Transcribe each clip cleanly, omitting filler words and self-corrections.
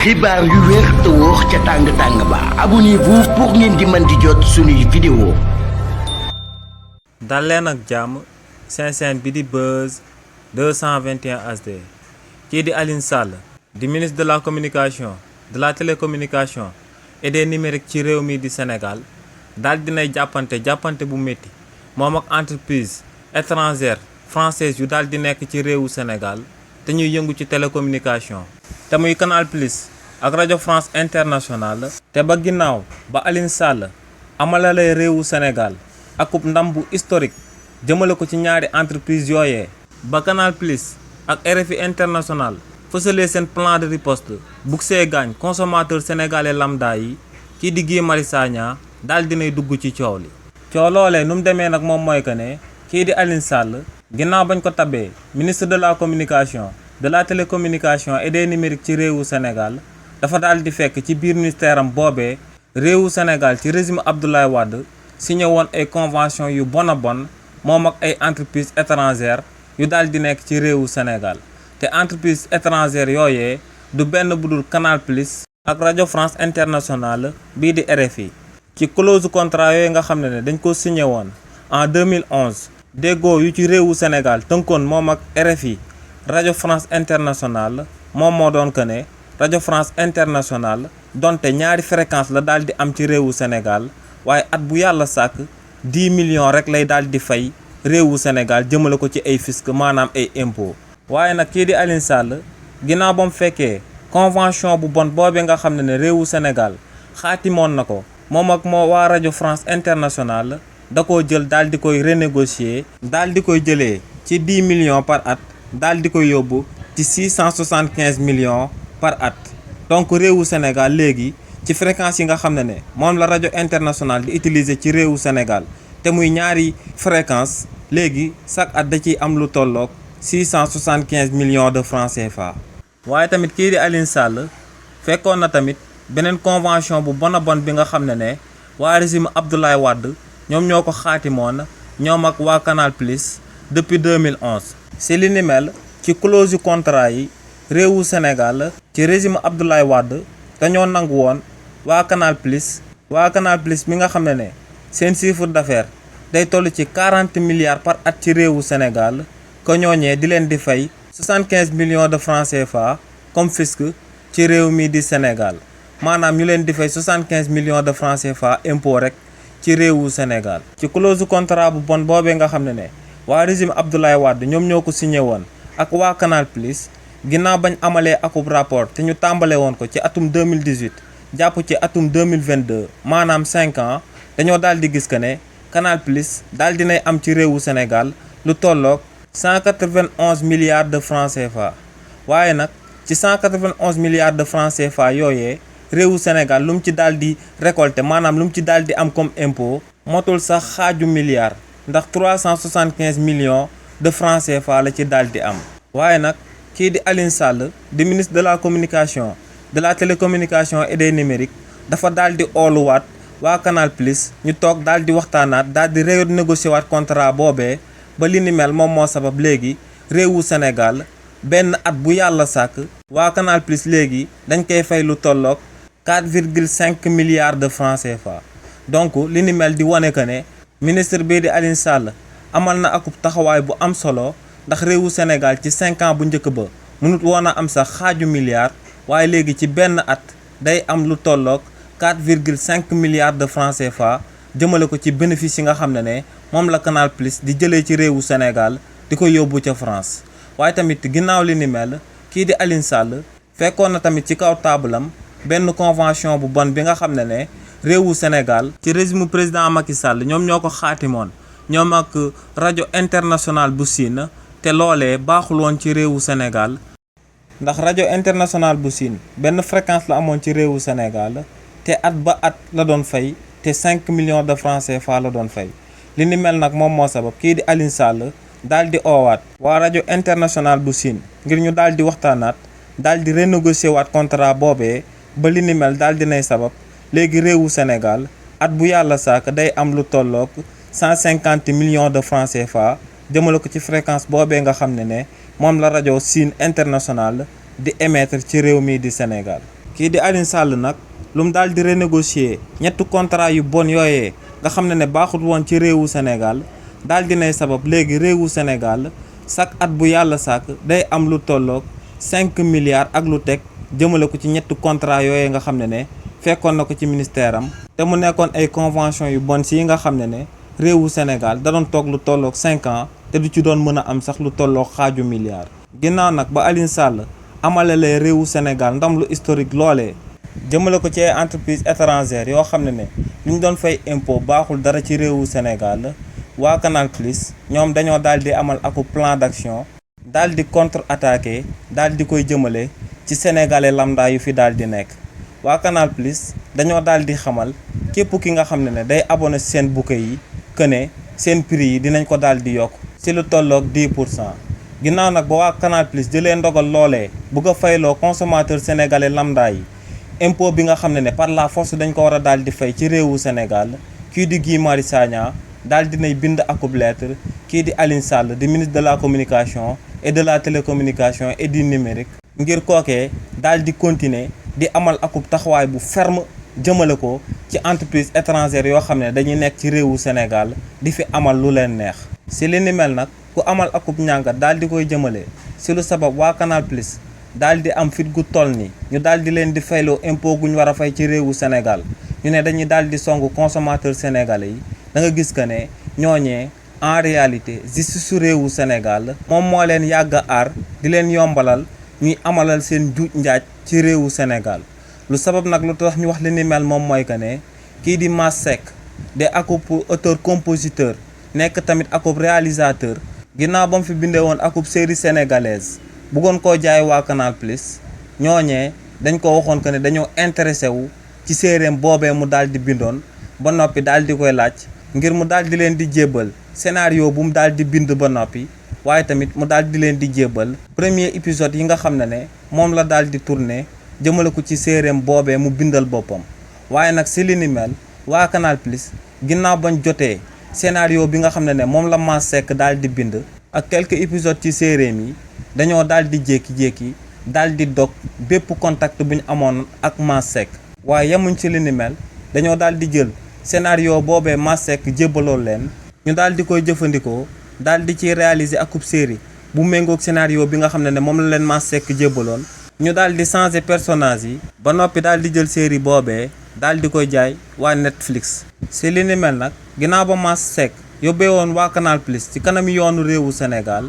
xibaar yu wér te wóor ca tàng ba abonnez-vous pour ngeen di mën di jot suñuy vidéo. dal leen ak jàmm seen chaîne bi di Buzz 221 HD kii di Alioune Sall di ministre de la communication de la télécommunication et des numériques ci réew mi di Sénégal daal dinay jàppante bu métti moom ak entreprise étrangère française yu daal di nekk ci réewu Sénégal te ñuy yëngu ci télécommunication te muy Canal Plus ak rajo France Internationale te ba ginnaaw ba Alioune Sall amalalee réewu Sénégal akub ndam bu historique jëmale ko ci ñaari entreprise yooyee ba Canal Plus ak RFI International fësalee seen plan de riposte bug see gaañ consommateur sénégalais lambda yi kii di Guy Marius Sagna daal dinay dugg ci coow li coow loolee nu mu demee nag moom mooy que ne kii di Alioune Sall ginnaaw bañ ko tabee ministre de la communication de la télécommunication et des numériques ci réewu Sénégal dafa daal di fekk ci biir ministère am boobee réewu Sénégal ci régime Abdoulaye Wade signé woon ay convention yu bon a bon moom ak ay entreprise étrangère yu daal di nekk ci réewu Sénégal te entreprise étrangère yooyee du benn budul Canal Plus ak rajo France Internationale bii di RFI ci clause contrat yooyu nga xam ne dañ ko signé woon en 2011 déggoo yu ci réewu Sénégal tënkoon moom ak RFI rajo France Internationale moom moo doon que ne rajo France Internationale donte ñaari fréquence la daal di am ci réewu Sénégal waaye at bu yàlla sàkk 10 millions rek lay daal di fay réewu Sénégal jëmale ko ci ay fisc maanaam ay impôt waaye nag kii di Alioune Sall ginnaaw ba mu fekkee convention bu bon boobee nga xam ne réewu Sénégal xaatimoon na ko moom ak waa rajo France Internationale da koo jël daal di koy renégocier daal di koy jëlee ci 10 millions par at daal di koy yóbbu ci 675 millions par at donc réewu Sénégal léegi ci fréquence yi nga xam ne moom la rajo international di utiliser ci réewu Sénégal te muy ñaari fréquence léegi chaque at da ciy am lu tolloog 675 millions de francs CFA. waaye tamit kii di Alioune Sall fekkoon na tamit beneen convention bu bon a bon bi nga xam ne waa régime Abdoulaye Wade ñoom ñoo ko xaatimoon ñoom ak waa Canal Plus depuis 2011. si li ni mel ci clause yu contrat yi réewu Sénégal ci régime Abdoulaye Wade dañoo nangu woon waa Canal Plus mi nga xam ne seen chiffre d'affaires day toll ci 40 milliards par at ci réewu Sénégal ko ñooñee di leen di fay 75 millions de francs CFA comme fisc ci réew mi di Sénégal maanaam ñu leen di fay 75 millions de francs CFA impôt rek ci réewu Sénégal. ci clause contrat bu bon boobee nga xam ne waa régime Abdoulaye Wade ñoom ñoo ko signé woon ak waa Canal Plus ginnaaw bañ amalee akub rapport te ñu tàmbale woon ko ci atum 2018 jàpp ci atum 2022 maanaam 5 ans dañoo daal di gis que ne Canal Plus daal dinay am ci réewu Sénégal lu tolloog 191 milliards de francs CFA waaye nag ci 191 milliards de francs CFA yooyee réewu Sénégal lu mu ci daal di récolter maanaam lu mu ci daal di am comme impôt motul sax xaaju milliard ndax 375 millions de francs CFA la ci daal di am. waaye nag kii di Alioune Sall di ministre de la communication de la télécommunication et des numériques dafa daal di ooluwaat waa Canal Plus ñu toog daal di waxtaanaat daal di renégocier waat contrat boobee ba li ni mel moom moo sabab léegi réewu Sénégal benn at bu yàlla sàkk waa Canal Plus léegi dañ koy fay lu tolloog 4,5 milliards de francs CFA donc li ni mel di wane que ne ministre bii di Alioune Sall amal na akub taxawaay bu am solo ndax réewu Sénégal ci 5 ans bu njëkk ba mënut woon a am sax xaaju milliard waaye léegi ci benn at day am lu tolloog 4,5 milliards de francs CFA jëmale ko ci bénéfice yi nga xam ne moom la Canal Plus di jëlee ci réewu Sénégal di ko yóbbu ca France. waaye tamit ginnaaw li ni mel kii di Alioune Sall fekkoon na tamit ci kaw taabalam benn convention bu bon bi nga xam ne réewu Sénégal ci régime président Macky Sall ñoom ñoo ko xaatimoon ñoom ak rajo international bu Siin te loolee baaxul woon ci réewu Sénégal ndax rajo international bu Siin benn fréquence la amoon ci réewu Sénégal te at ba at la doon fay te 5 millions de francs CFA la doon fay li ni mel nag moom moo sabab kii di Alioune Sall daal di oowaat waa rajo international bu Siin ngir ñu daal di waxtaanaat daal di renégocier waat contrat boobee ba li ni mel daal di nay sabab léegi réewu Sénégal at bu yàlla sàkk day am lu tolloog 150 millions de francs CFA jëmale ko ci fréquence boobee nga xam ne moom la rajo Siin International di émettre ci réew mi di Sénégal. kii di Aliou Sall nag lu mu daal di renégocier ñetti contrat yu bon yooyee nga xam ne baaxut woon ci réewu Sénégal daal di nay sabab léegi réewu Sénégal chaque at bu yàlla sàkk day am lu tolloog 5 milliards ak lu teg jëmale ko ci ñetti contrat yooyee nga xam ne fekkoon na ko ci ministère am te mu nekkoon ay convention yu bon si yi nga xam ne réewu Sénégal da doon toog lu tolloog 5 ans te du ci doon mën a am sax lu tolloog xaaju milliard. ginnaaw nag ba Aliou Sall amalalee réewu Sénégal ndam lu historique loolee jëmale ko ci ay entreprise étrangère yoo xam ne li ñu doon fay impôt baaxul dara ci réewu Sénégal waa Canal Plus ñoom dañoo daal di amal aku plan d'action daal di contre attaqué daal di koy jëmale ci sénégalais lambda yu fi daal di nekk. waa Canal Plus dañoo daal di xamal képp ki nga xam ne day abonné seen bouquet yi que ne seen prix yi dinañ ko daal di yokk ci lu tolloog 10%. ginnaaw nag ba waa Canal Plus jëlee ndogal loolee bugg a fayloo consommateur sénégalais lambda yi impôt bi nga xam ne par la force dañ ko war a daal di fay ci réewu Sénégal kii di Guy Marius Sagna daal dinay bind akub lettre kii di Aliou Sall di ministre de la communication et de la télécommunication et du numérique ngir kookee daal di continuer di amal akub taxawaay bu ferme jëmale ko ci entreprise étrangère yoo xam ne dañuy nekk ci réewu Sénégal di fi amal lu leen neex. si li ni mel nag ku amal akub ñàngat daal di koy jëmale si lu sabab waa Canal Plus daal di am fit gu toll ni ñu daal di leen di fayloo impôt gu ñu war a fay ci réewu Sénégal ñu ne dañuy daal di songu consommateur sénégalais yi da nga gis que ne ñooñee en réalité justice su réewu Sénégal moom moo leen yàgg a aar di leen yombalal ñuy amalal seen juuj njaaj ci réewu Sénégal. lu sabab nag lu tax ñu wax li ni mel moom mooy que ne kii di Mass Seck de akub auteur compositeur nekk tamit akub réalisateur ginnaaw ba mu fi bindee woon akub série sénégalaise bëggoon koo jaay waa Canal Plus ñooñee dañ ko waxoon que ne dañoo intéressé wu ci séeréem boobee mu daal di bindoon ba noppi daal di koy laaj ngir mu daal di leen di jébbal scénario bu mu daal di bind ba noppi waaye tamit mu daal di leen di jébbal premier épisode yi nga xam ne moom la daal di tourné jëmale ko ci séeréem boobee mu bindal boppam. waaye nag si li ni mel waa Canal Plus ginnaaw bañ jotee scénario bi nga xam ne moom la Mass Seck daal di bind ak quelques épisodes ci séeréem yi dañoo daal di jékki-jékki daal di dog bépp contact bu ñu amoon ak Mass Seck. waaye yemuñ ci li ni mel dañoo daal di jël scénario boobee Mass Seck jébbaloo leen ñu daal di koy jëfandikoo daal di ci réaliser akub série bu méngoog scénario bi nga xam ne moom la leen Mass Seck jébbaloon ñu daal di changer personnage yi ba noppi daal di jël série boobee daal di koy jaay waa Netflix. si li ni mel nag ginnaaw ba Mass Seck yóbbee woon waa Canal Plus ci kanam yoonu réewu Sénégal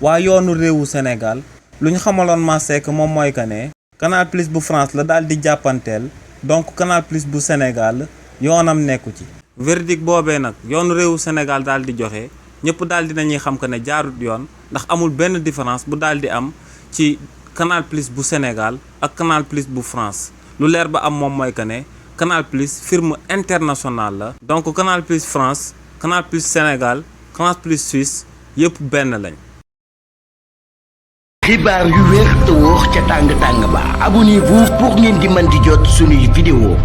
waa yoonu réewu Sénégal lu ñu xamaloon Mass Seck moom mooy que ne Canal Plus bu France la daal di jàppanteel donc Canal Plus bu Sénégal yoonam nekku ci. verdict boobee nag yoonu réewu Sénégal daal di joxe ñëpp daal di nañuy xam que ne jaarut yoon ndax amul benn différence bu daal di am ci Canal Plus bu Sénégal ak Canal Plus bu France lu leer ba am moom mooy que ne Canal Plus firme internationale la. donc Canal Plus France Canal Plus Sénégal Canal Plus Suisse yëpp benn lañ. xibaar yu wér te wóor ca tàng tàng ba abonnez-vous pour ngeen di mën di jot suñuy vidéo